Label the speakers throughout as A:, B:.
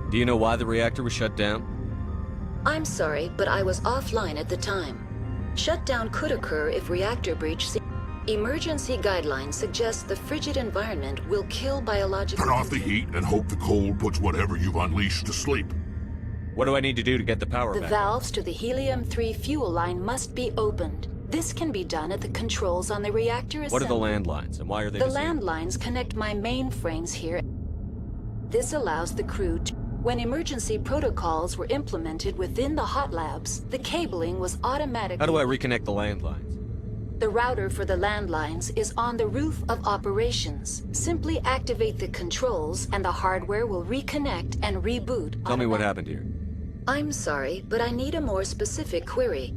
A: Do you know why the reactor was shut down?
B: I'm sorry, but I was offline at the time. Shutdown could occur if reactor breach. Emergency guidelines suggest the frigid environment will kill biological...
C: Turn off the heat and hope the cold puts whatever you've unleashed to sleep.
A: What do I need to do to get the power
B: The
A: back?
B: valves to the helium-3 fuel line must be opened. This can be done at the controls on the reactor assembly.
A: What are the landlines, and why are they
B: The
A: disabled?
B: landlines connect my mainframes here. This allows the crew to... When emergency protocols were implemented within the hot labs, the cabling was automatically...
A: How do I reconnect the landlines?
B: The router for the landlines is on the roof of operations. Simply activate the controls and the hardware will reconnect and reboot.
A: Tell me what happened here.
B: I'm sorry, but I need a more specific query.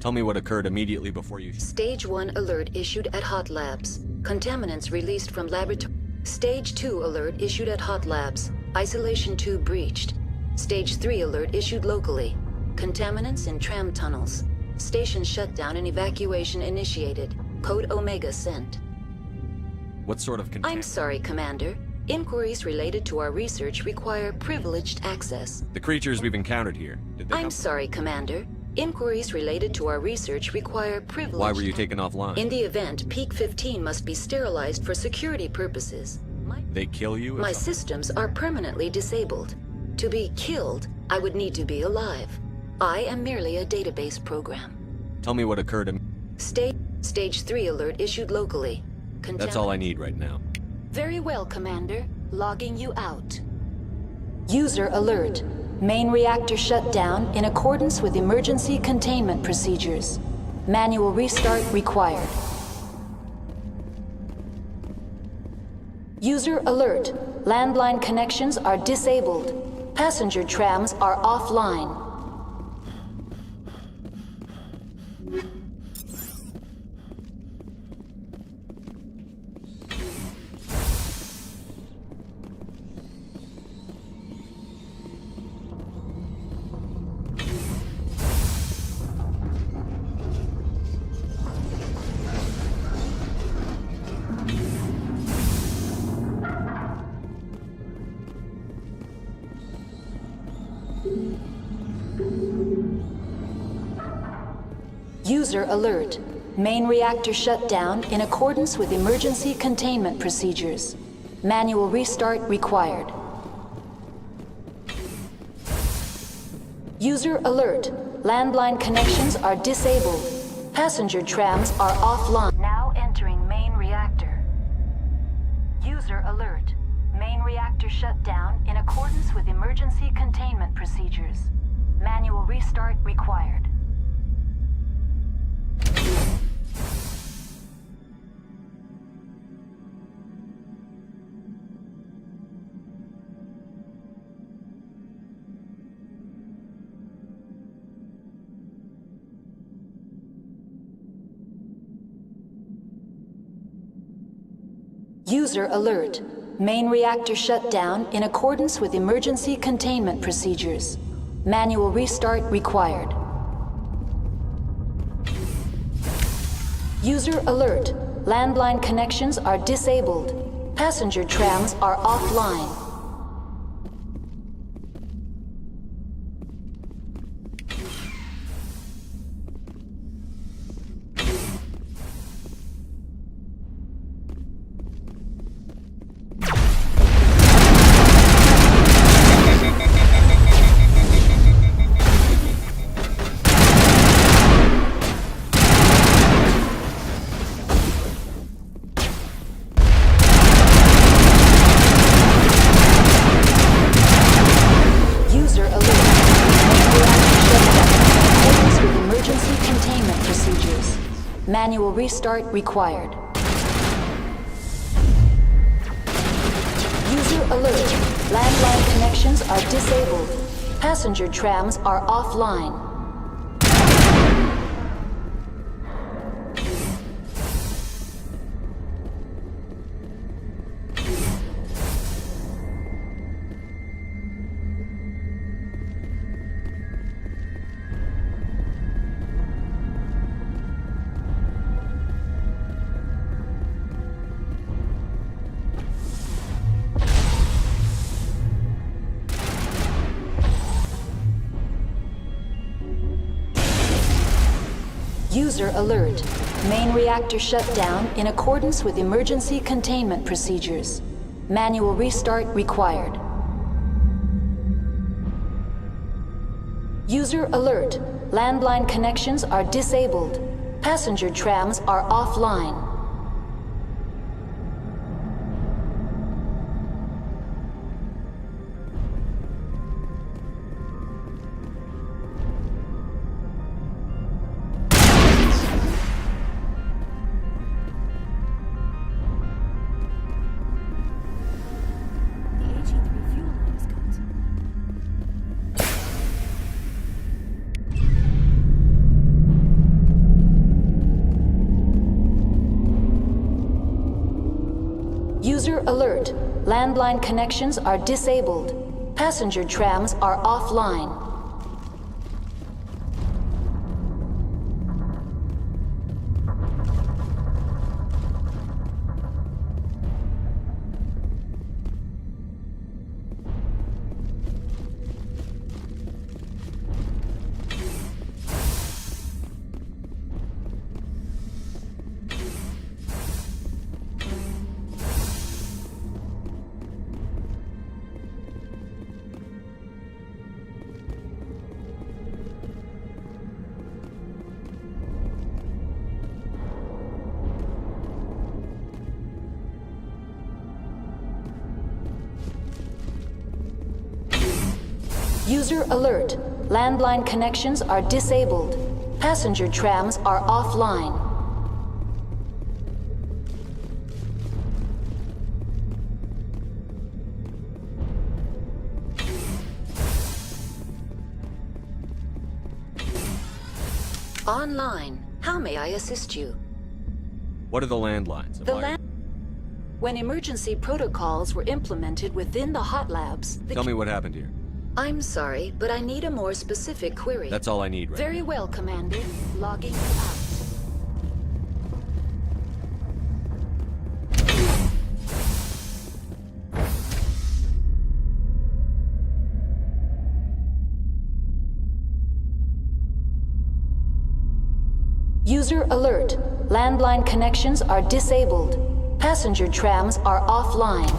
A: Tell me what occurred immediately before you...
B: Stage 1 alert issued at hot labs. Contaminants released from laboratory. Stage 2 alert issued at hot labs. Isolation tube breached. Stage 3 alert issued locally. Contaminants in tram tunnels. Station shutdown and evacuation initiated. Code Omega sent.
A: What sort of contaminant?
B: I'm sorry, Commander. Inquiries related to our research require privileged access.
A: The creatures we've encountered here, did they
B: I'm
A: come...
B: sorry, Commander. Inquiries related to our research require privileged...
A: Why were you taken offline?
B: In the event, Peak 15 must be sterilized for security purposes.
A: They kill you?
B: My systems are permanently disabled. To be killed, I would need to be alive. I am merely a database program.
A: Tell me what occurred
B: Stage 3 alert issued locally.
A: That's all I need right now.
B: Very well, Commander. Logging you out. User alert. Main reactor shut down in accordance with emergency containment procedures. Manual restart required. User alert. Landline connections are disabled. Passenger trams are offline. User alert. Main reactor shut down in accordance with emergency containment procedures. Manual restart required. User alert. Landline connections are disabled. Passenger trams are offline. Now entering main reactor. User alert. Main reactor shut down in accordance with emergency containment procedures. Manual restart required. User alert. Main reactor shut down in accordance with emergency containment procedures. Manual restart required. User alert. Landline connections are disabled. Passenger trams are offline. Manual restart required. User alert. Landline connections are disabled. Passenger trams are offline. User alert. Main reactor shut down in accordance with emergency containment procedures. Manual restart required. User alert. Landline connections are disabled. Passenger trams are offline. User alert. Landline connections are disabled. Passenger trams are offline. User alert. Landline connections are disabled. Passenger trams are offline. Online. How may I assist you?
A: What are the landlines?
B: When emergency protocols were implemented within the hot labs,
A: Tell me what happened here.
B: I'm sorry, but I need a more specific query.
A: That's all I need right
B: Very
A: now.
B: well, Commander. Logging you out. User alert. Landline connections are disabled. Passenger trams are offline.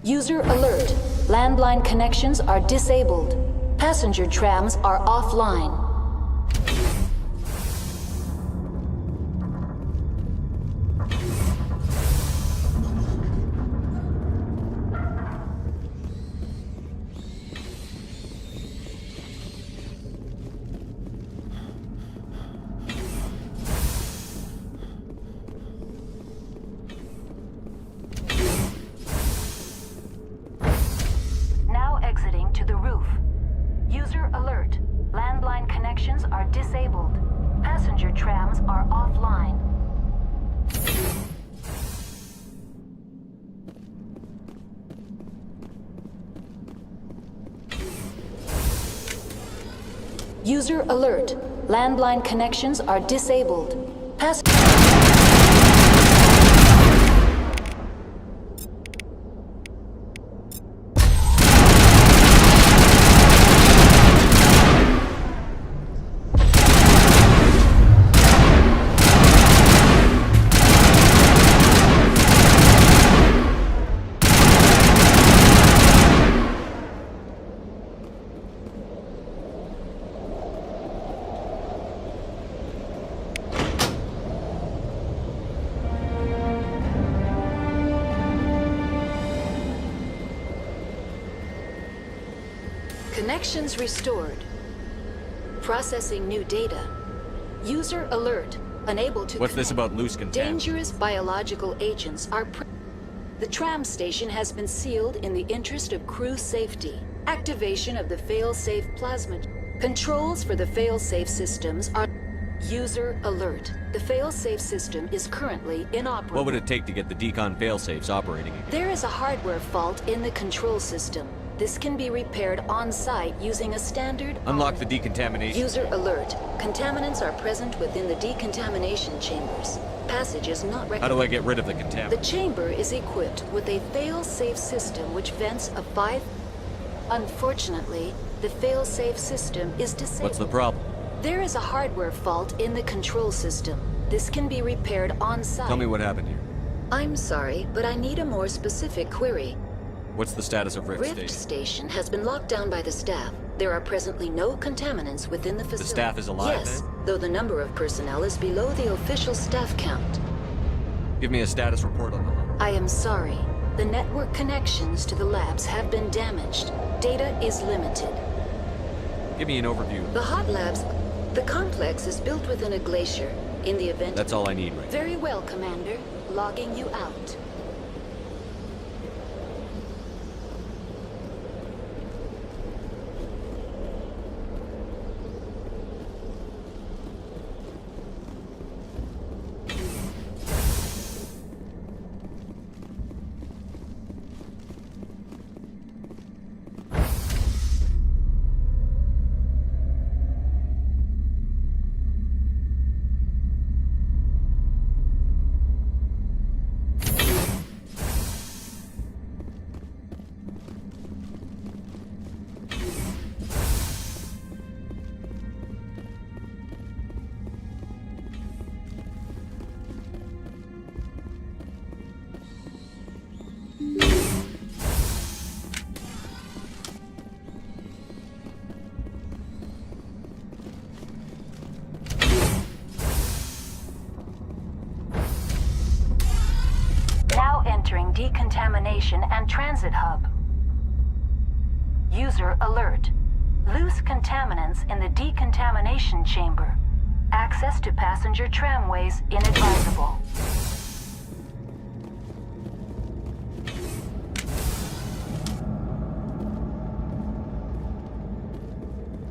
B: User alert. Landline connections are disabled. Passenger trams are offline. Exiting to the roof. User alert. Landline connections are disabled. Passenger trams are offline. User alert. Landline connections are disabled. Connections restored. Processing new data. User alert. Unable to
A: What's this
B: connect.
A: about loose contaminants?
B: Dangerous biological agents are The tram station has been sealed in the interest of crew safety. Activation of the fail-safe plasma. Controls for the fail-safe systems are... User alert. The fail-safe system is currently inoperable.
A: What would it take to get the decon failsafes operating again?
B: There is a hardware fault in the control system. This can be repaired on-site using a standard...
A: Unlock the decontamination.
B: User alert. Contaminants are present within the decontamination chambers. Passage is not recommended.
A: How do I get rid of the
B: The
A: contaminant?
B: chamber is equipped with a fail-safe system which vents a 5... Unfortunately, the fail-safe system is disabled.
A: What's the problem?
B: There is a hardware fault in the control system. This can be repaired on-site.
A: Tell me what happened here.
B: I'm sorry, but I need a more specific query.
A: What's the status of Rift
B: Rift
A: Station?
B: Station has been locked down by the staff. There are presently no contaminants within the facility.
A: staff is alive,
B: Yes,
A: then?
B: though the number of personnel is below the official staff count.
A: Give me a status report on the level.
B: I am sorry. The network connections to the labs have been damaged. Data is limited.
A: Give me an overview.
B: The hot labs... The complex is built within a glacier. In the event...
A: That's all I need right now.
B: Very well, Commander. Logging you out. Now entering decontamination and transit hub. User alert. Loose contaminants in the decontamination chamber. Access to passenger tramways inadvisable.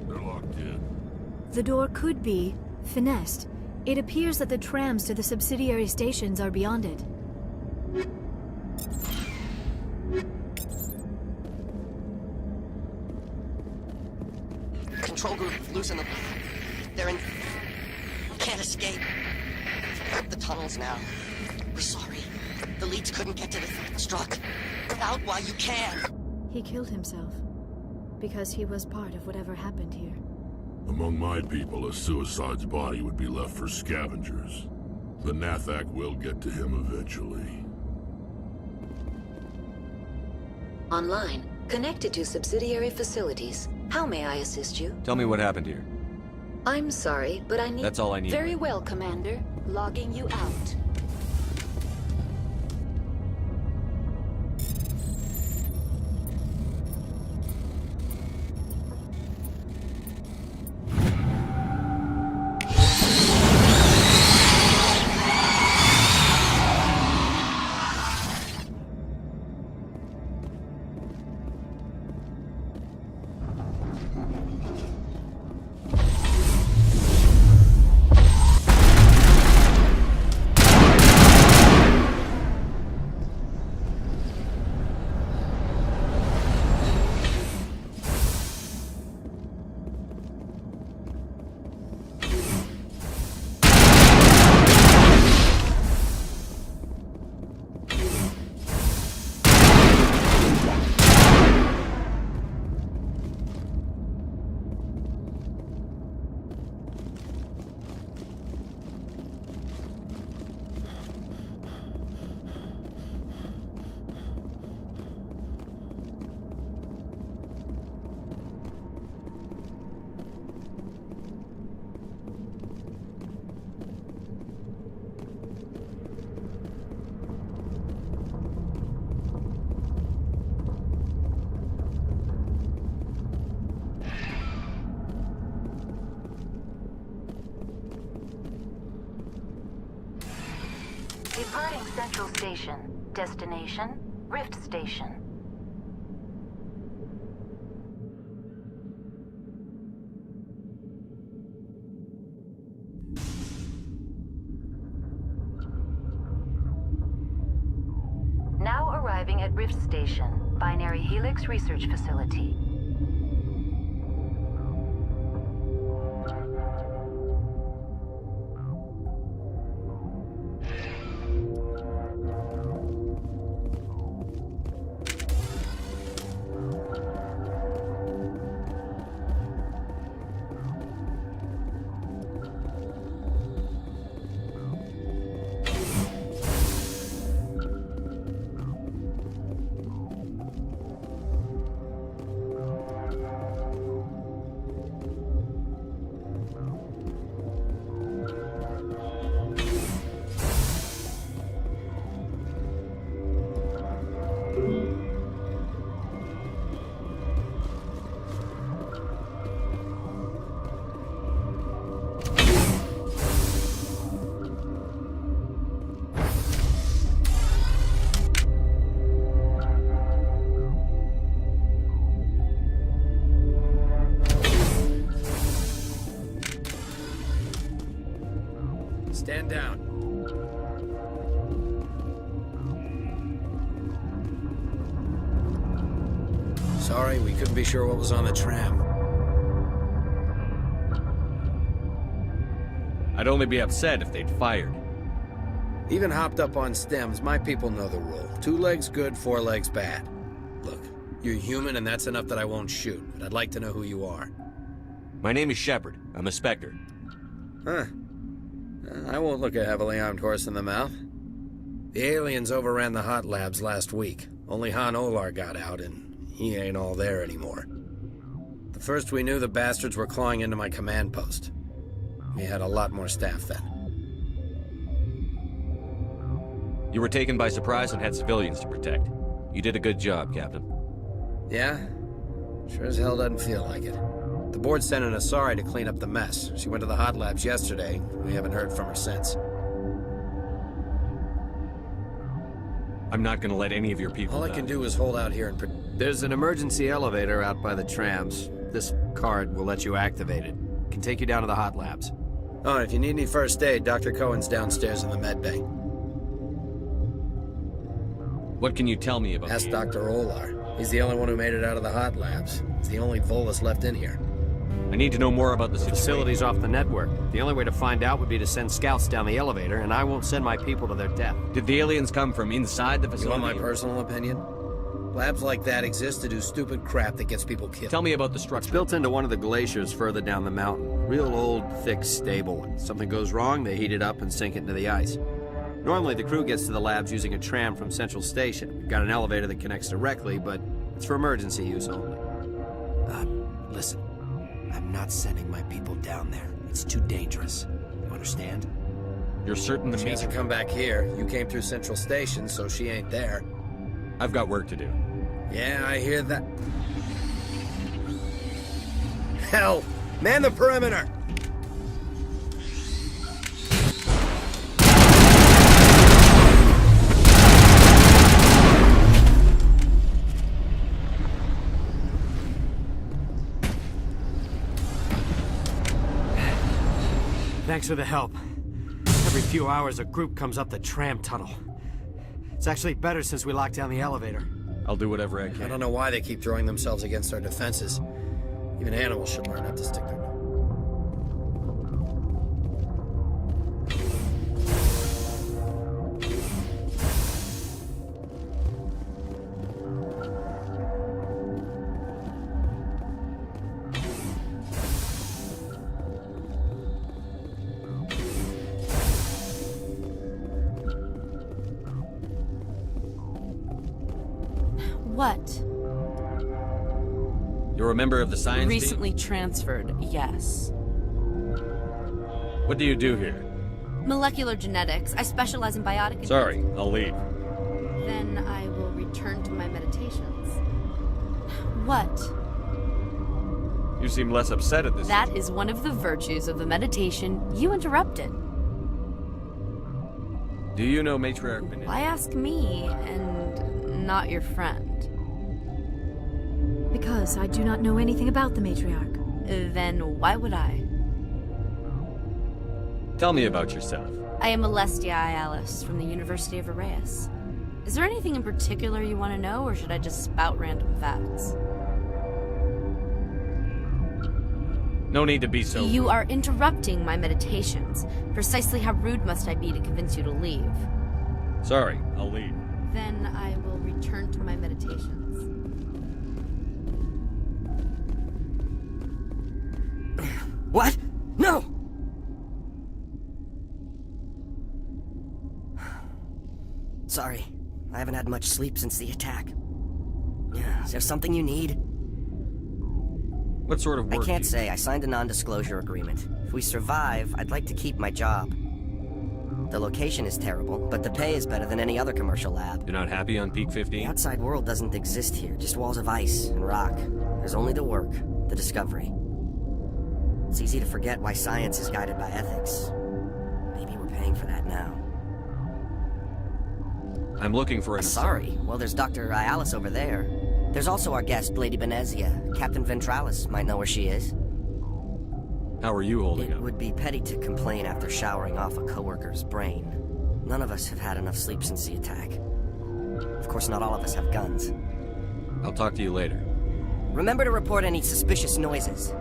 C: They're locked in.
D: The door could be finessed. It appears that the trams to the subsidiary stations are beyond it.
E: Control group, loosen them. They're in... Can't escape. The tunnels now. We're sorry. The leads couldn't get to the struck. Get out while you can.
D: He killed himself. Because he was part of whatever happened here.
C: Among my people, a suicide's body would be left for scavengers. The Nathak will get to him eventually.
B: Online. Connected to subsidiary facilities. How may I assist you?
A: Tell me what happened here.
B: I'm sorry, but I need...
A: That's all I need.
B: Very well, Commander. Logging you out. Departing Central Station. Destination, Rift Station. Now arriving at Rift Station, Binary Helix Research Facility.
F: Stand down. Sorry, we couldn't be sure what was on the tram.
A: I'd only be upset if they'd fired.
F: Even hopped up on stems, my people know the rule. 2 legs good, 4 legs bad. Look, you're human and that's enough that I won't shoot, but I'd like to know who you are.
A: My name is Shepard. I'm a Spectre.
F: Huh. I won't look a heavily armed horse in the mouth. The aliens overran the hot labs last week. Only Han Olar got out, and he ain't all there anymore. The first we knew, the bastards were clawing into my command post. We had a lot more staff then.
A: You were taken by surprise and had civilians to protect. You did a good job, Captain.
F: Yeah? Sure as hell doesn't feel like it. The board sent an Asari to clean up the mess. She went to the hot labs yesterday. We haven't heard from her since.
A: I'm not gonna let any of your people
F: All I
A: die.
F: can do is hold out here and There's an emergency elevator out by the trams. This card will let you activate it. Can take you down to the hot labs. Oh, and if you need any first aid, Dr. Cohen's downstairs in the med bay.
A: What can you tell me about
F: Ask
A: the...
F: Dr. Olar. He's the only one who made it out of the hot labs. He's the only Volus left in here.
A: I need to know more about the situation.
F: Facility's off the network. The only way to find out would be to send scouts down the elevator, and I won't send my people to their death.
A: Did the aliens come from inside the
F: You
A: facility?
F: want my personal opinion? Labs like that exist to do stupid crap that gets people killed.
A: Tell me about the structure.
F: It's built into one of the glaciers further down the mountain. Real old, thick, stable. When something goes wrong, they heat it up and sink it into the ice. Normally, the crew gets to the labs using a tram from Central Station. We've got an elevator that connects directly, but it's for emergency use only. Listen. I'm not sending my people down there. It's too dangerous. You understand?
A: You're certain the
F: She hasn't come back here. You came through Central Station, so she ain't there.
A: I've got work to do.
F: Yeah, I hear that. Hell! Man the perimeter! Thanks for the help. Every few hours, a group comes up the tram tunnel. It's actually better since we locked down the elevator.
A: I'll do whatever I can.
F: I don't know why they keep throwing themselves against our defenses. Even animals should learn not to stick their...
D: What?
A: You're a member of the science
G: Recently transferred, yes.
A: team? What do you do here?
G: Molecular genetics. I specialize in biotic...
A: Sorry, I'll leave.
G: Then I will return to my meditations.
D: What?
A: You seem less upset at this.
G: That is one of the virtues of the meditation you interrupted.
A: Do you know Matriarch Benedict?
G: Why ask me and not your friend?
D: Because I do not know anything about the matriarch.
G: Then why would I?
A: Tell me about yourself.
G: I am Alestia Alice from the University of Arraeus. Is there anything in particular you want to know, or should I just spout random facts?
A: No need to be so
G: You
A: rude.
G: are interrupting my meditations. Precisely how rude must I be to convince you to leave?
A: Sorry, I'll leave.
G: Then I will return to my meditations.
H: What? No! Sorry, I haven't had much sleep since the attack. Is there something you need?
A: What sort of work?
H: I can't say. I signed a non-disclosure agreement. If we survive, I'd like to keep my job. The location is terrible, but the pay is better than any other commercial lab.
A: You're not happy on Peak
H: The
A: 15?
H: outside world doesn't exist here, just walls of ice and rock. There's only the work, the discovery. It's easy to forget why science is guided by ethics. Maybe we're paying for that now.
A: I'm looking for an...
H: Sorry. Well, there's Dr. Alice over there. There's also our guest, Lady Benezia. Captain Ventralis might know where she is.
A: How are you holding
H: It
A: up?
H: would be petty to complain after showering off a coworker's brain. None of us have had enough sleep since the attack. Of course, not all of us have guns.
A: I'll talk to you later.
H: Remember to report any suspicious noises.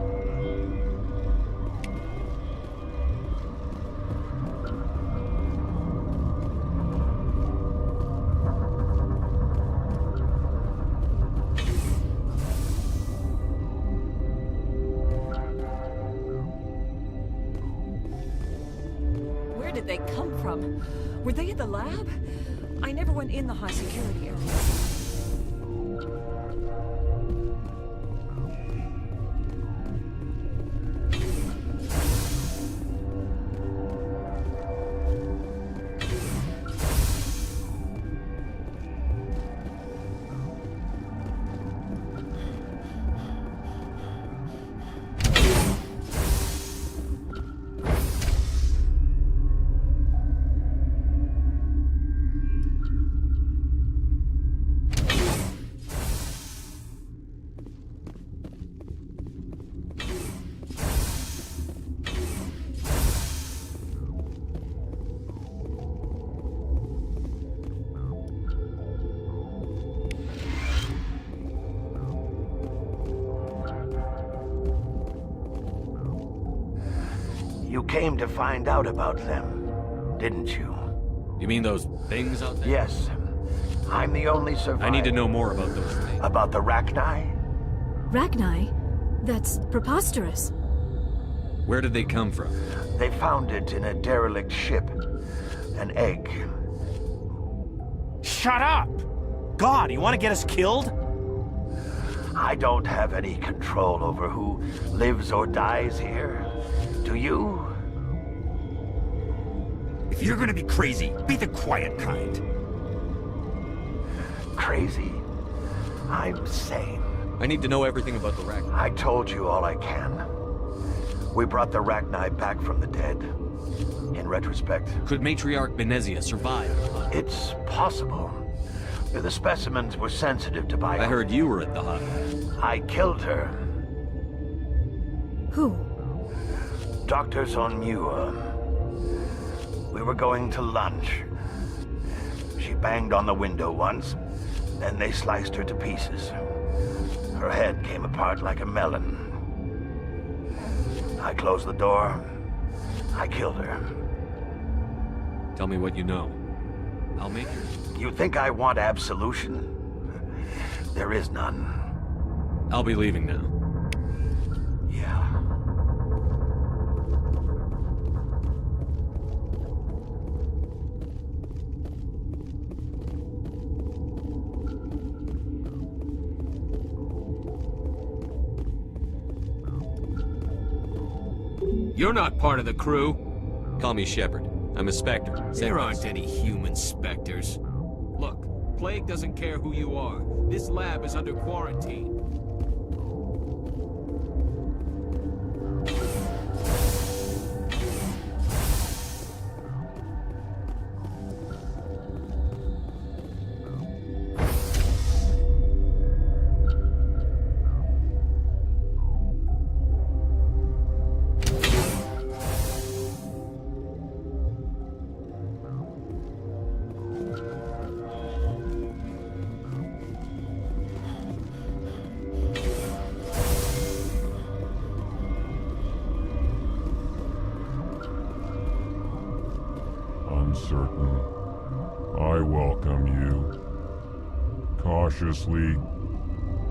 I: Where did they come from? Were they in the lab? I never went in the high security area.
J: You came to find out about them, didn't you?
A: You mean those things out there?
J: Yes. I'm the only survivor.
A: I need to know more about those things.
J: About the Rachni?
D: Rachni? That's preposterous.
A: Where did they come from?
J: They found it in a derelict ship. An egg.
K: Shut up! God, you want to get us killed?
J: I don't have any control over who lives or dies here. Do you?
K: If you're gonna be crazy, be the quiet kind.
J: Crazy? I'm sane.
A: I need to know everything about the Rachni.
J: I told you all I can. We brought the Rachni back from the dead. In retrospect,
A: Could Matriarch Benezia survive?
J: it's possible. The specimens were sensitive to bio.
A: I heard you were at the hut.
J: I killed her.
D: Who?
J: Doctors on ME1. We were going to lunch. She banged on the window once, then they sliced her to pieces. Her head came apart like a melon. I closed the door. I killed her.
A: Tell me what you know. I'll make you.
J: You think I want absolution? There is none.
A: I'll be leaving now.
J: Yeah.
L: You're not part of the crew.
A: Call me Shepard. I'm a Spectre.
L: There aren't any human specters. Look, Plague doesn't care who you are. This lab is under quarantine.
M: welcome you. Cautiously,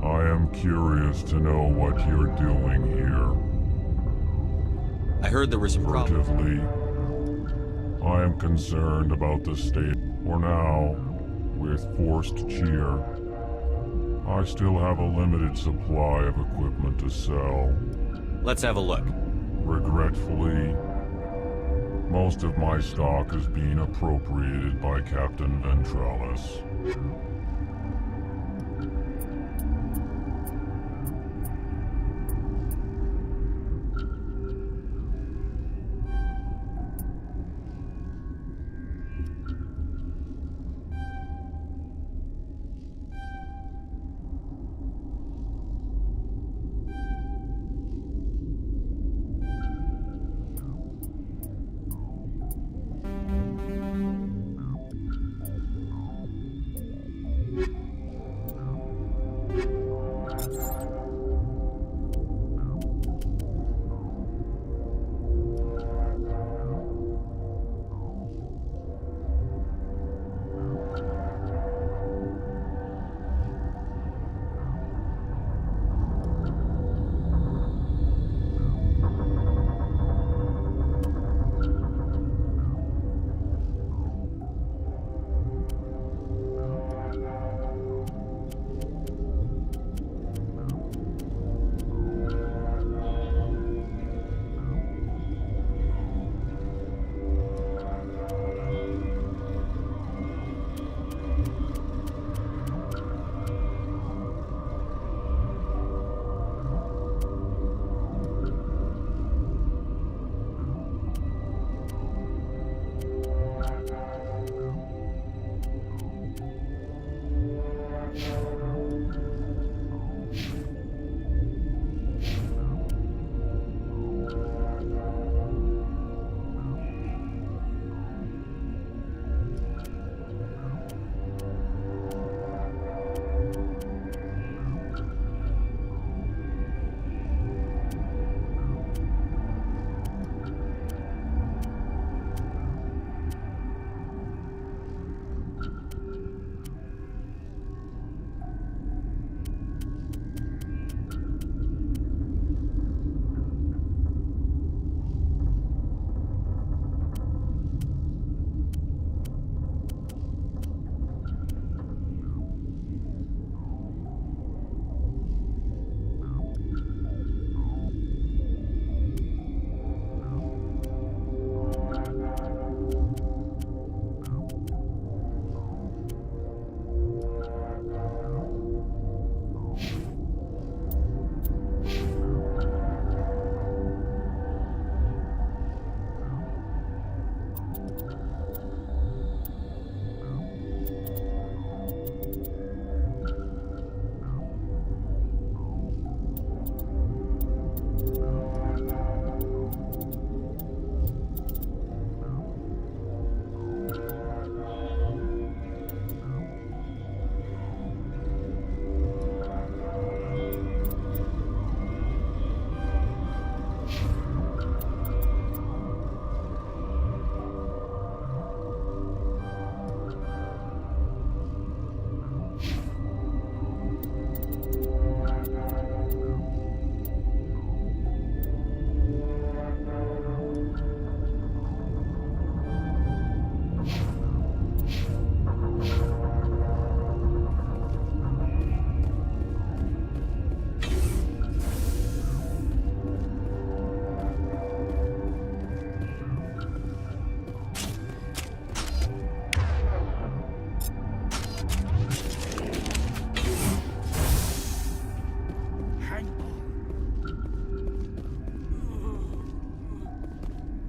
M: I am curious to know what you're doing here.
A: I heard there were some problems.
M: Furtively, I am concerned about the state. For now, with forced cheer, I still have a limited supply of equipment to sell.
A: Let's have a look.
M: Regretfully, most of my stock is being appropriated by Captain Ventralis.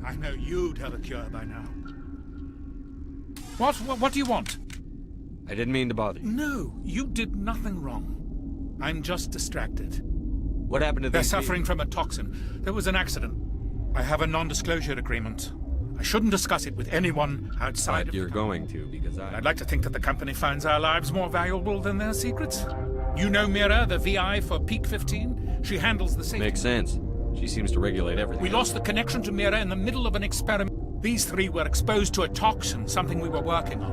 N: I know you'd have a cure by now. What do you want?
A: I didn't mean to bother you.
N: No, you did nothing wrong. I'm just distracted.
A: What happened to
N: They're
A: these
N: suffering from a toxin. There was an accident. I have a non-disclosure agreement. I shouldn't discuss it with anyone outside
A: But
N: of
A: you're going to, because
N: I'd like to think that the company finds our lives more valuable than their secrets. You know Mira, the VI for Peak 15? She handles the safety.
A: Makes sense. She seems to regulate everything.
N: We lost the connection to Mira in the middle of an experiment. These three were exposed to a toxin, something we were working on.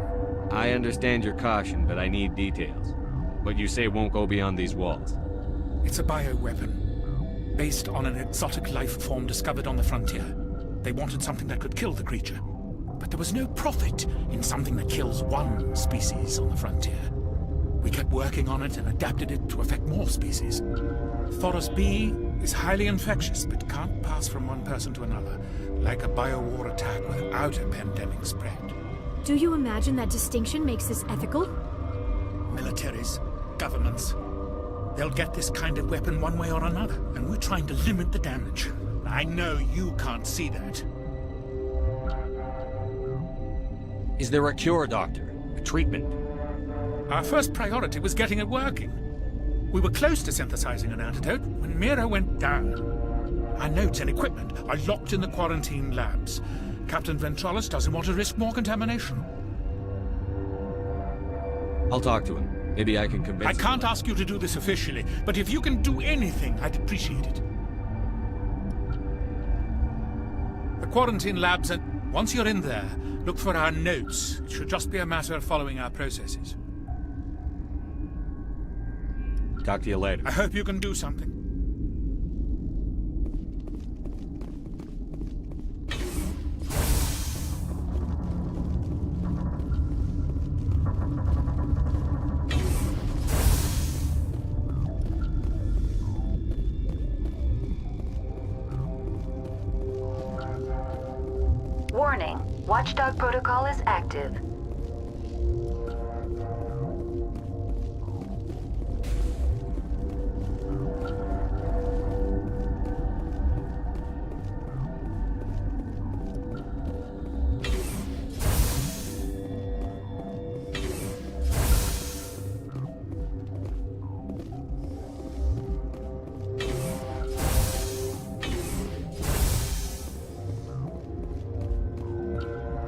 A: I understand your caution, but I need details. What you say won't go beyond these walls.
N: It's a bioweapon, based on an exotic life form discovered on the frontier. They wanted something that could kill the creature, but there was no profit in something that kills one species on the frontier. We kept working on it and adapted it to affect more species. Thoros B is highly infectious, but can't pass from one person to another, like a biowar attack without a pandemic spread.
D: Do you imagine that distinction makes this ethical?
N: Militaries, governments, they'll get this kind of weapon one way or another, and we're trying to limit the damage. I know you can't see that.
A: Is there a cure, Doctor? A treatment?
N: Our first priority was getting it working. We were close to synthesizing an antidote when Mira went down. Our notes and equipment are locked in the quarantine labs. Captain Ventralis doesn't want to risk more contamination.
A: I'll talk to him. Maybe I can convince him.
N: I can't ask you to do this officially, but if you can do anything, I'd appreciate it. The quarantine labs, and once you're in there, look for our notes. It should just be a matter of following our processes.
A: Talk to you later.
N: I hope you can do something.
B: Warning, Watchdog protocol is active.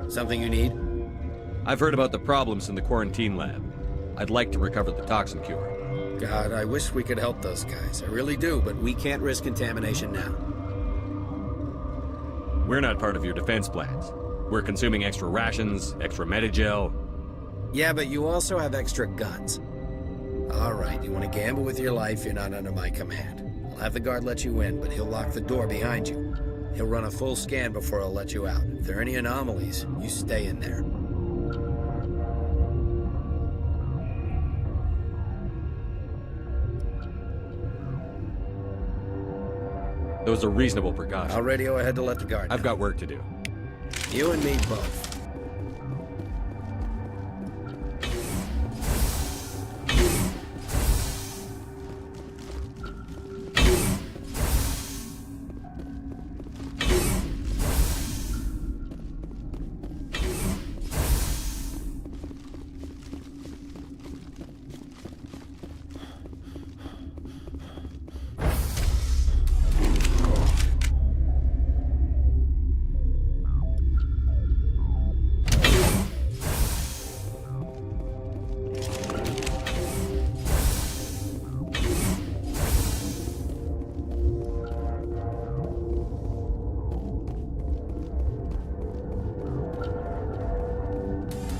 F: Something you need?
A: I've heard about the problems in the quarantine lab. I'd like to recover the toxin cure.
F: God, I wish we could help those guys. I really do, but we can't risk contamination now.
A: We're not part of your defense plans. We're consuming extra rations, extra Medigel.
F: Yeah, but you also have extra guns. All right, you want to gamble with your life, you're not under my command. I'll have the guard let you in, but he'll lock the door behind you. He'll run a full scan before he'll let you out. If there are any anomalies, you stay in there.
A: Those are reasonable precautions.
F: I'll radio ahead to let the guard know.
A: I've got work to do.
F: You and me both.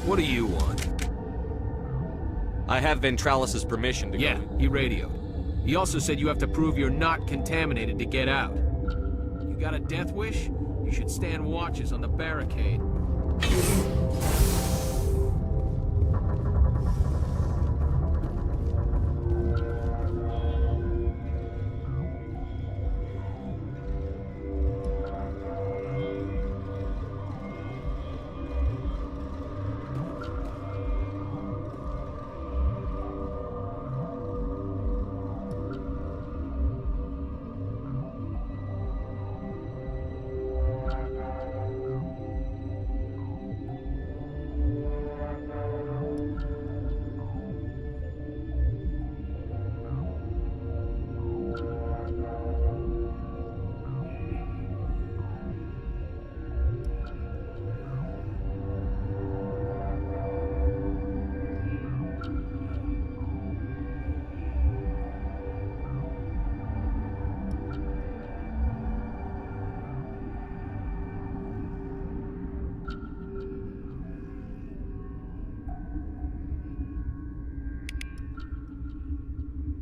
L: What do you want?
A: I have Ventralis' permission to go.
L: Yeah, he radioed. He also said you have to prove you're not contaminated to get out. You got a death wish? You should stand watches on the barricade.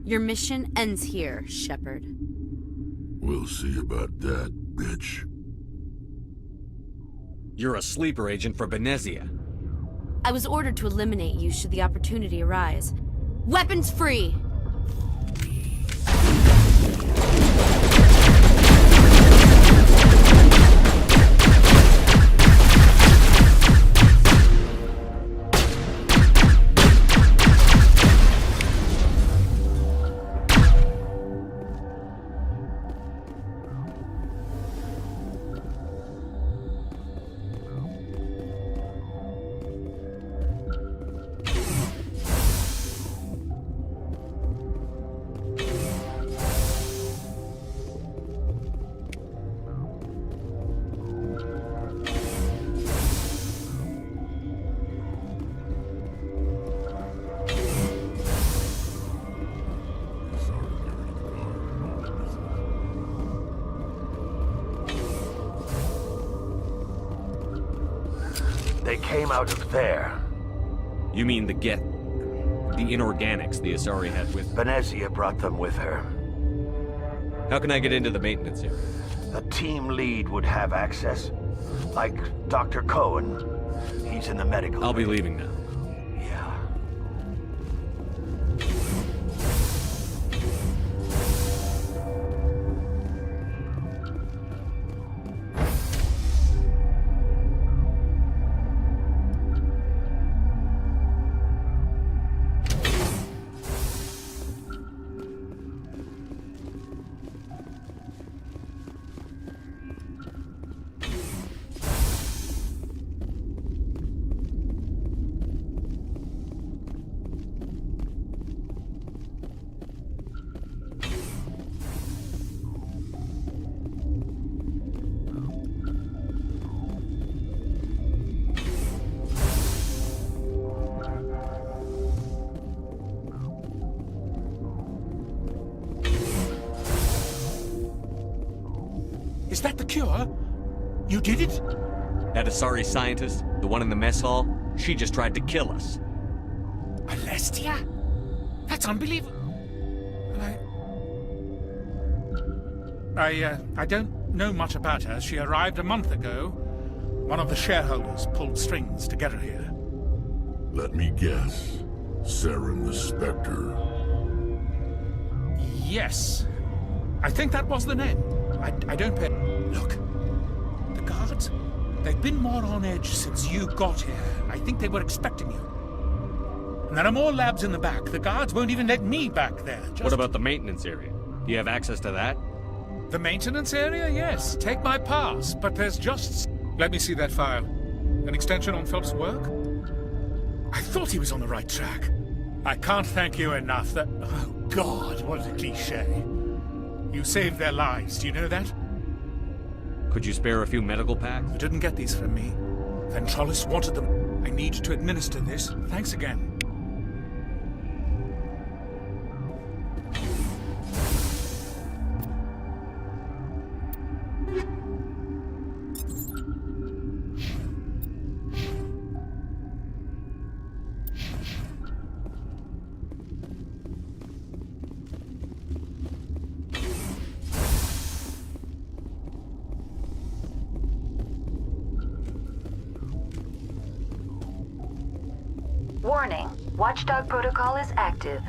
G: Your mission ends here, Shepard.
C: We'll see about that, bitch.
A: You're a sleeper agent for Benezia.
G: I was ordered to eliminate you should the opportunity arise. Weapons free!
J: They came out of there.
A: You mean the inorganics the Asari had with...
J: Benezia brought them with her.
A: How can I get into the maintenance area?
J: A team lead would have access. Like Dr. Cohen. He's in the medical...
A: I'll be leaving now.
J: Yeah.
N: Is that the cure? You did it?
A: That Asari scientist, the one in the mess hall, she just tried to kill us.
N: Alestia? That's unbelievable. I don't know much about her. She arrived a month ago. One of the shareholders pulled strings to get her here.
C: Let me guess. Saren the Spectre.
N: Yes. I think that was the name. I don't pay... Look. The guards, they've been more on edge since you got here. I think they were expecting you. And there are more labs in the back. The guards won't even let me back there.
A: What about the maintenance area? Do you have access to that?
N: The maintenance area? Yes. Take my pass. But there's just... Let me see that file. An extension on Phelps' work? I thought he was on the right track. I can't thank you enough that... Oh, God, what a cliché. You saved their lives, do you know that?
A: Could you spare a few medical packs?
N: You didn't get these from me. Ventrolis wanted them. I need to administer this. Thanks again.
B: Warning, Watchdog protocol is active.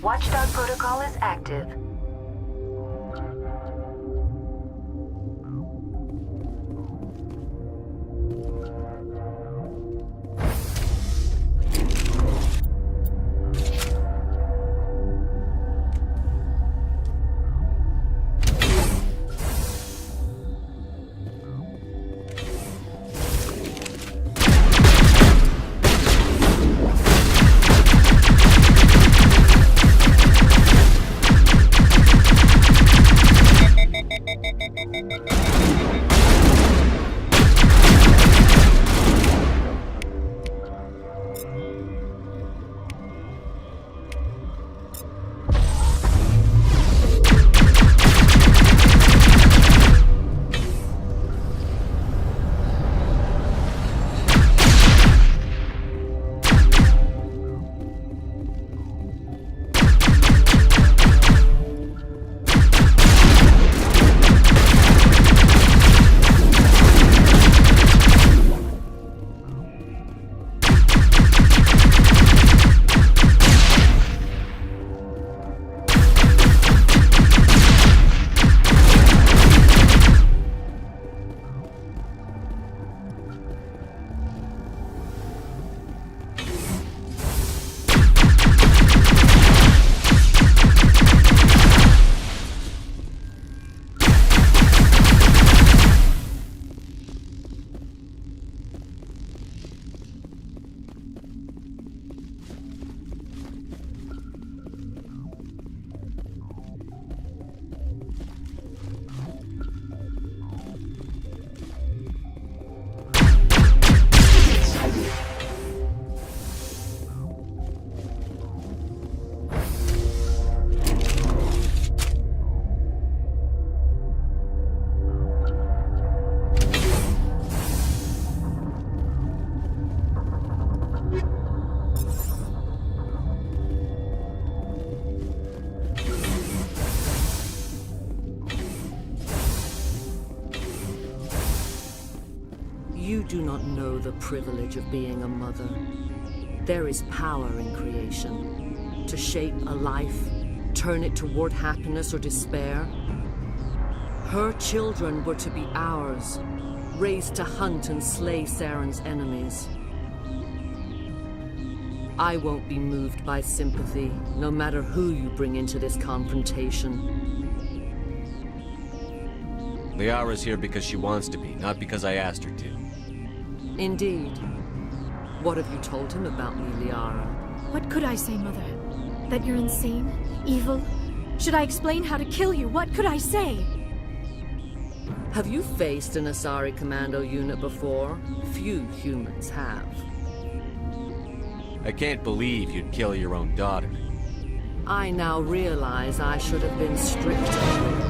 B: Watchdog protocol is active.
O: You do not know the privilege of being a mother. There is power in creation. To shape a life, turn it toward happiness or despair. Her children were to be ours, raised to hunt and slay Saren's enemies. I won't be moved by sympathy, no matter who you bring into this confrontation.
A: Liara's here because she wants to be, not because I asked her to.
O: Indeed. What have you told him about me, Liara?
D: What could I say, Mother? That you're insane? Evil? Should I explain how to kill you? What could I say?
O: Have you faced an Asari commando unit before? Few humans have.
A: I can't believe you'd kill your own daughter.
O: I now realize I should have been stricter.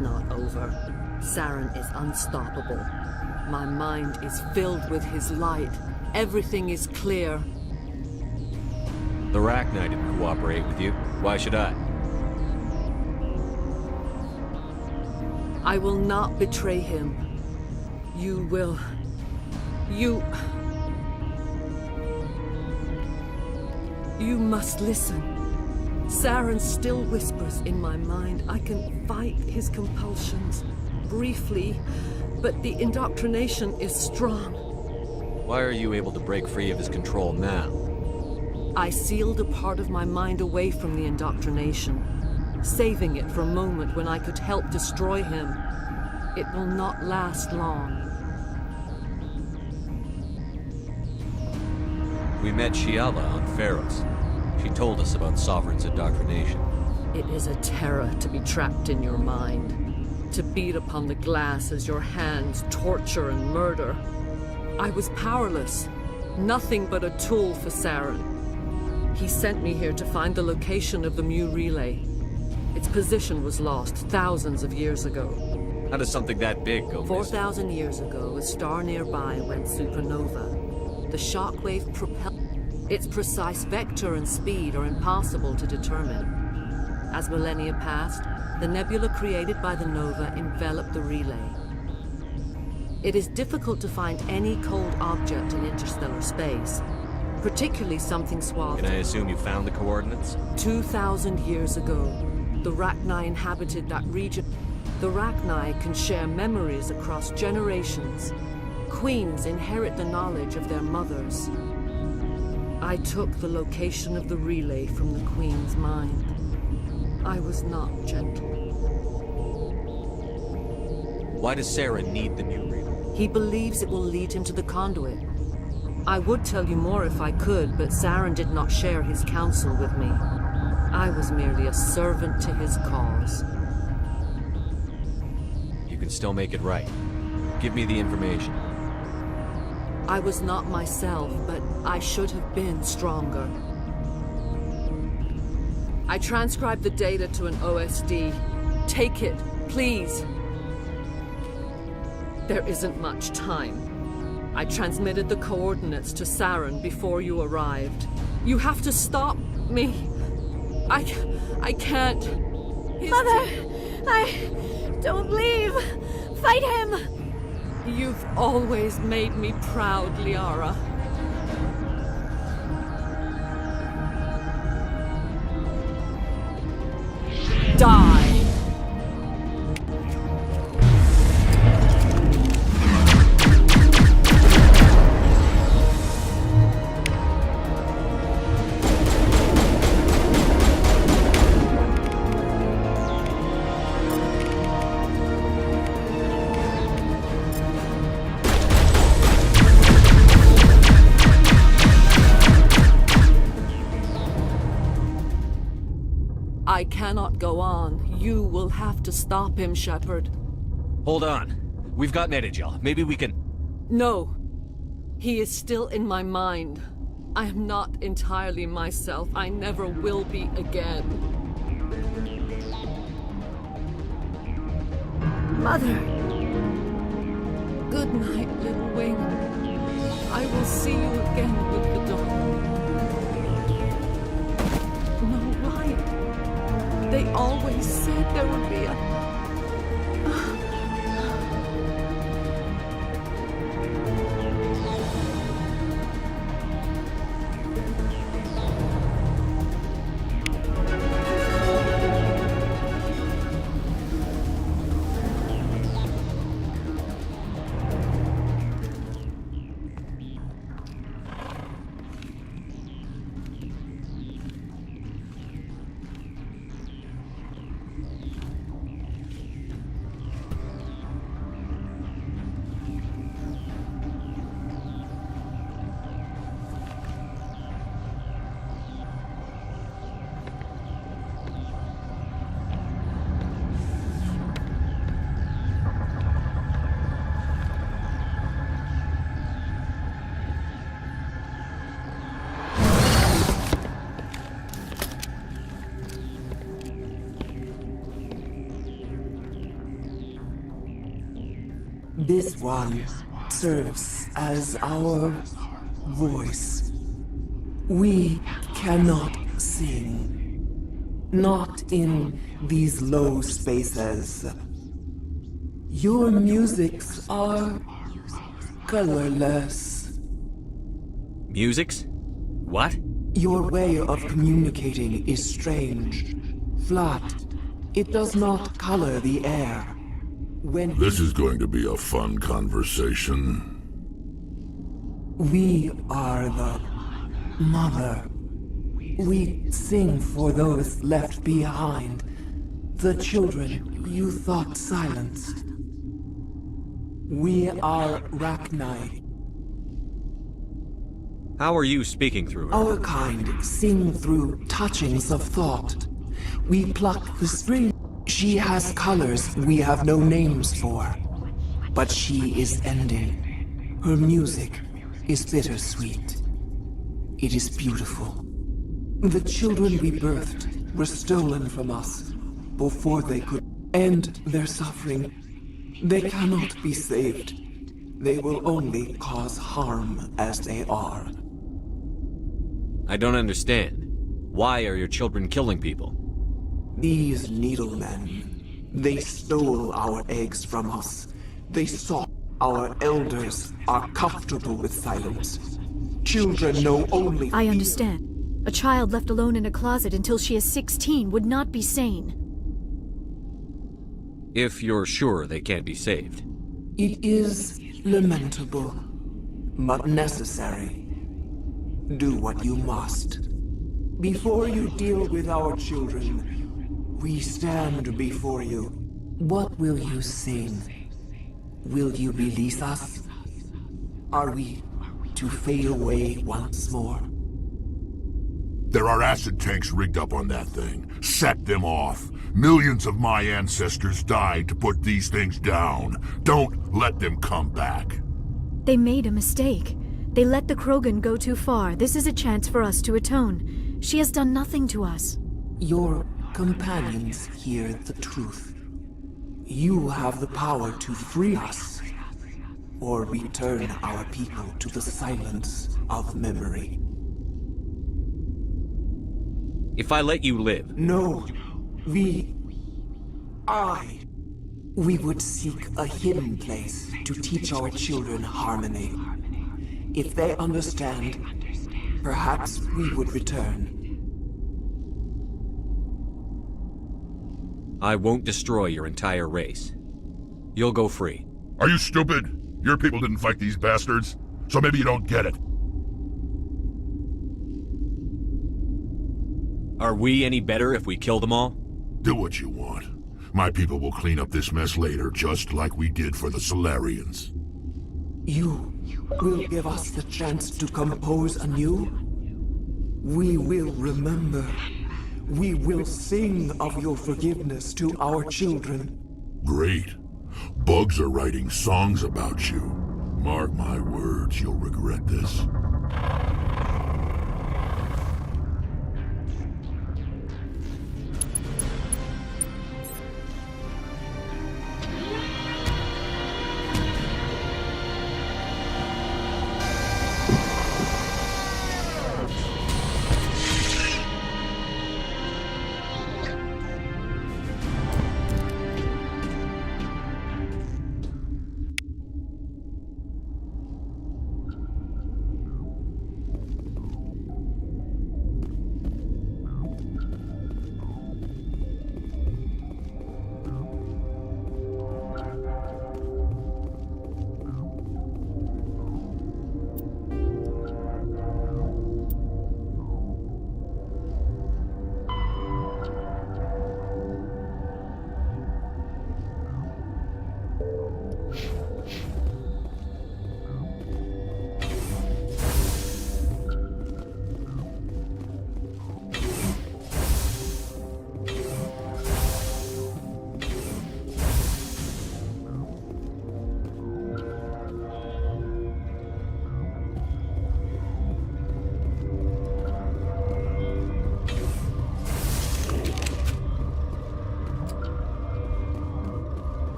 O: is not over. Saren is unstoppable. My mind is filled with his light. Everything is clear.
A: The Rachni didn't cooperate with you. Why should I?
O: I will not betray him. You will. You must listen. Saren still whispers in my mind. I can fight his compulsions. Briefly, but the indoctrination is strong.
A: Why are you able to break free of his control now?
O: I sealed a part of my mind away from the indoctrination, saving it for a moment when I could help destroy him. It will not last long.
A: We met Shiala on Pharos. She told us about Sovereign's indoctrination.
O: It is a terror to be trapped in your mind, to beat upon the glass as your hands torture and murder. I was powerless, nothing but a tool for Saren. He sent me here to find the location of the Mu relay. Its position was lost thousands of years ago.
A: How does something that big go missing?
O: 4,000 years ago, a star nearby went supernova. The shockwave propelled. Its precise vector and speed are impossible to determine. As millennia passed, the nebula created by the nova enveloped the relay. It is difficult to find any cold object in interstellar space, particularly something swathed.
A: Can I assume you found the coordinates?
O: 2,000 years ago, the Rachni inhabited that region. The Rachni can share memories across generations. Queens inherit the knowledge of their mothers. I took the location of the relay from the Queen's mind. I was not gentle.
A: Why does Saren need the new relay?
O: He believes it will lead him to the conduit. I would tell you more if I could, but Saren did not share his counsel with me. I was merely a servant to his cause.
A: You can still make it right. Give me the information.
O: I was not myself, but I should have been stronger. I transcribed the data to an OSD. Take it, please. There isn't much time. I transmitted the coordinates to Saren before you arrived. You have to stop me. I can't.
D: Mother! Don't leave! Fight him!
O: You've always made me proud, Liara. Die! I cannot go on. You will have to stop him, Shepard.
A: Hold on. We've got Metagel. Maybe we can...
O: No. He is still in my mind. I am not entirely myself. I never will be again.
D: Mother!
O: Good night, little wing. I will see you again with the dawn. No light. They always said there would be a...
P: This one serves as our voice. We cannot sing. Not in these low spaces. Your musics are colorless.
A: Musics? What?
P: Your way of communicating is strange. Flat. It does not color the air. When
C: This is going to be a fun conversation.
P: we are the mother. We sing for those left behind. The children you thought silenced. We are Rachni.
A: How are you speaking through her?
P: Our kind sing through touchings of thought. We pluck the string. She has colors we have no names for. But she is ending. Her music is bittersweet. It is beautiful. The children we birthed were stolen from us before they could end their suffering. They cannot be saved. They will only cause harm as they are.
A: I don't understand. Why are your children killing people?
P: These needlemen, they stole our eggs from us. They saw our elders are comfortable with silence. Children know only...
D: I understand. A child left alone in a closet until she is 16 would not be sane.
A: If you're sure they can't be saved.
P: It is lamentable, but necessary. Do what you must. Before you deal with our children, we stand before you. What will you sing? Will you release us? Are we to fade away once more?
C: There are acid tanks rigged up on that thing. Set them off. Millions of my ancestors died to put these things down. Don't let them come back.
D: They made a mistake. They let the Krogan go too far. This is a chance for us to atone. She has done nothing to us.
P: Your companions hear the truth. You have the power to free us, or return our people to the silence of memory.
A: If I let you live...
P: No. We would seek a hidden place to teach our children harmony. If they understand, perhaps we would return.
A: I won't destroy your entire race. You'll go free.
C: Are you stupid? Your people didn't fight these bastards, so maybe you don't get it.
A: Are we any better if we kill them all?
C: Do what you want. My people will clean up this mess later, just like we did for the Solarians.
P: You will give us the chance to compose anew? We will remember. We will sing of your forgiveness to our children.
C: Great. Bugs are writing songs about you. Mark my words, you'll regret this.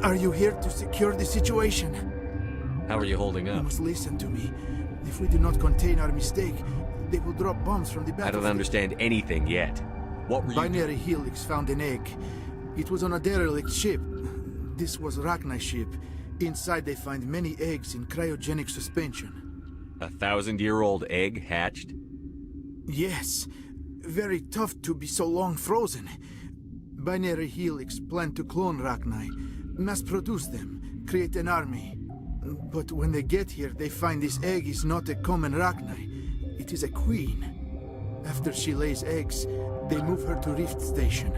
Q: Are you here to secure the situation?
A: How are you holding
Q: You
A: up?
Q: must listen to me. If we do not contain our mistake, they will drop bombs from the
A: I
Q: battlefield.
A: don't understand anything yet. What were you...
Q: Binary Helix found an egg. It was on a derelict ship. This was Rachni's ship. Inside they find many eggs in cryogenic suspension.
A: 1,000-year-old egg hatched?
Q: Yes. Very tough to be so long frozen. Binary Helix planned to clone Rachni, mass-produce them, create an army. But when they get here, they find this egg is not a common Rachni. It is a queen. After she lays eggs, they move her to Rift Station.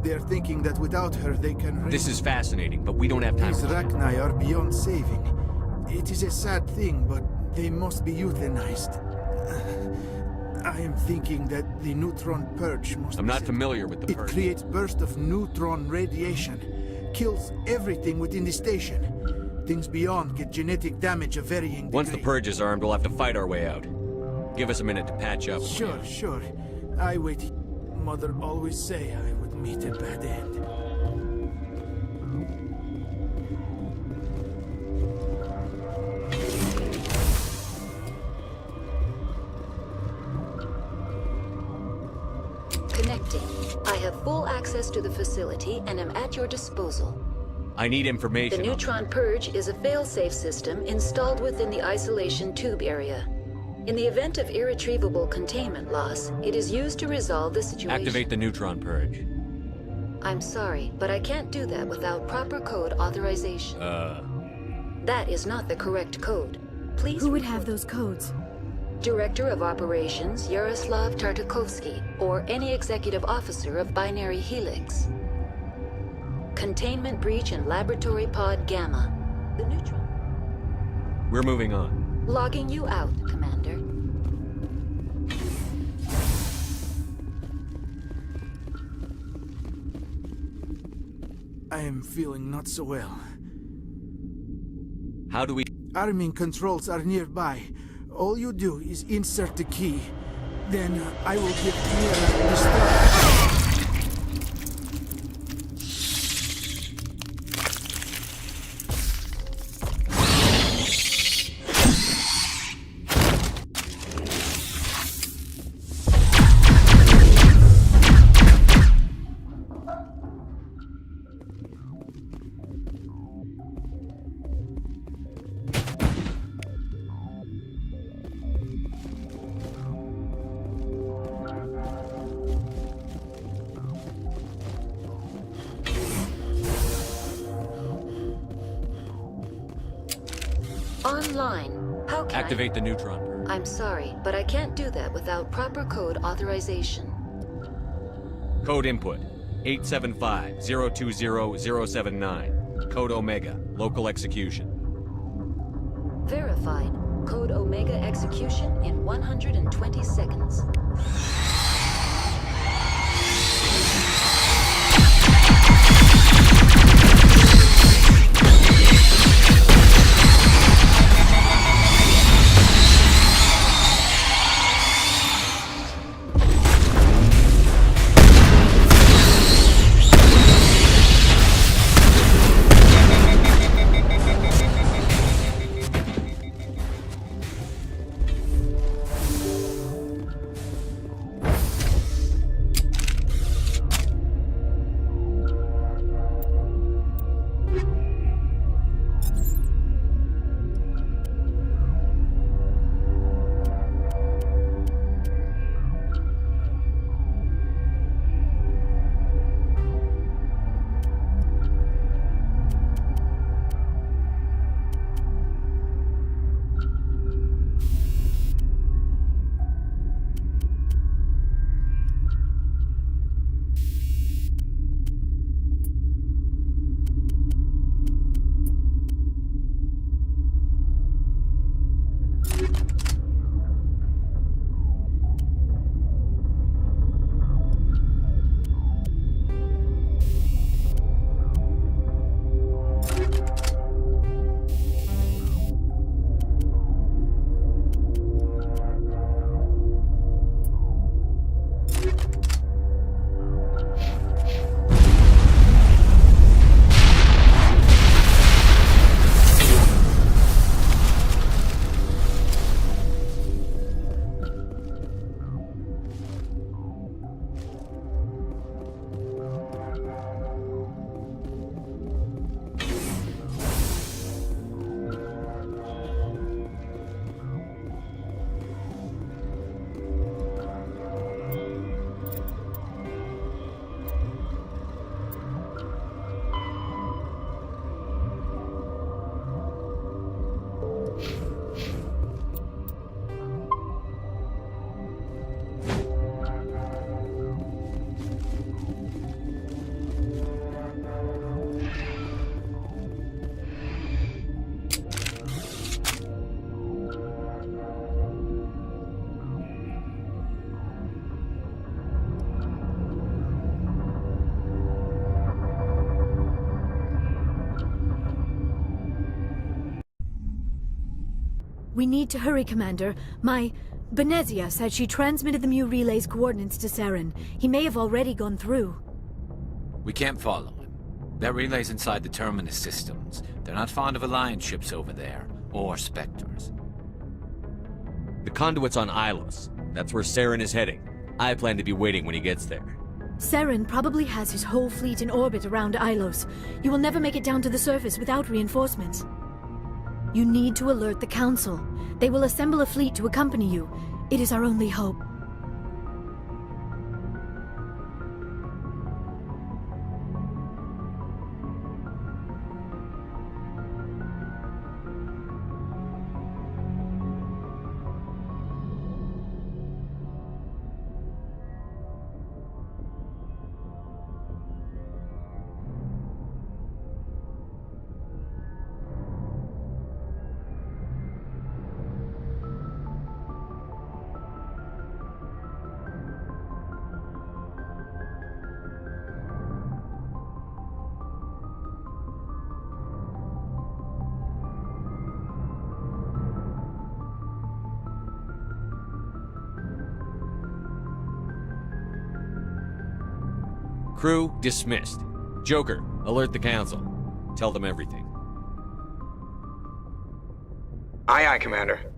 Q: They are thinking that without her, they can...
A: This is fascinating, but we don't have time
Q: These
A: for that.
Q: Rachni are beyond saving. It is a sad thing, but they must be euthanized. I am thinking that the neutron purge must...
A: I'm not familiar with the
Q: It
A: purge.
Q: creates bursts of neutron radiation. Kills everything within the station. Things beyond get genetic damage of varying degree.
A: Once the purge is armed, we'll have to fight our way out. Give us a minute to patch up.
Q: Sure. I wait. Mother always say I would meet a bad end.
B: Connecting. I have full access to the facility and am at your disposal.
A: I need
B: The
A: information.
B: neutron purge is a fail-safe system installed within the isolation tube area. In the event of irretrievable containment loss, it is used to resolve the situation.
A: Activate the neutron purge.
B: I'm sorry, but I can't do that without proper code authorization. That is not the correct code. Please.
D: Who would have those codes?
B: Director of Operations Yaroslav Tartakovsky, or any executive officer of Binary Helix. Containment breach in Laboratory Pod Gamma. The neutron.
A: We're moving on.
B: Logging you out, Commander.
Q: I am feeling not so well.
A: How do we...
Q: Arming controls are nearby. All you do is insert the key. Then I will give Mira the start.
B: Online. How can
A: Activate the neutron purge.
B: I'm sorry, but I can't do that without proper code authorization.
A: Code input. 875-020-079. Code Omega. Local execution.
B: Verified. Code Omega execution in 120 seconds.
D: We need to hurry, Commander. Benezia said she transmitted the Mu relay's coordinates to Saren. He may have already gone through.
R: We can't follow him. That relay's inside the Terminus systems. They're not fond of Alliance ships over there, or Spectres.
A: The conduit's on Ilos. That's where Saren is heading. I plan to be waiting when he gets there.
D: Saren probably has his whole fleet in orbit around Ilos. You will never make it down to the surface without reinforcements. You need to alert the Council. They will assemble a fleet to accompany you. It is our only hope.
A: Crew dismissed. Joker, alert the Council. Tell them everything.
S: Aye, aye, Commander.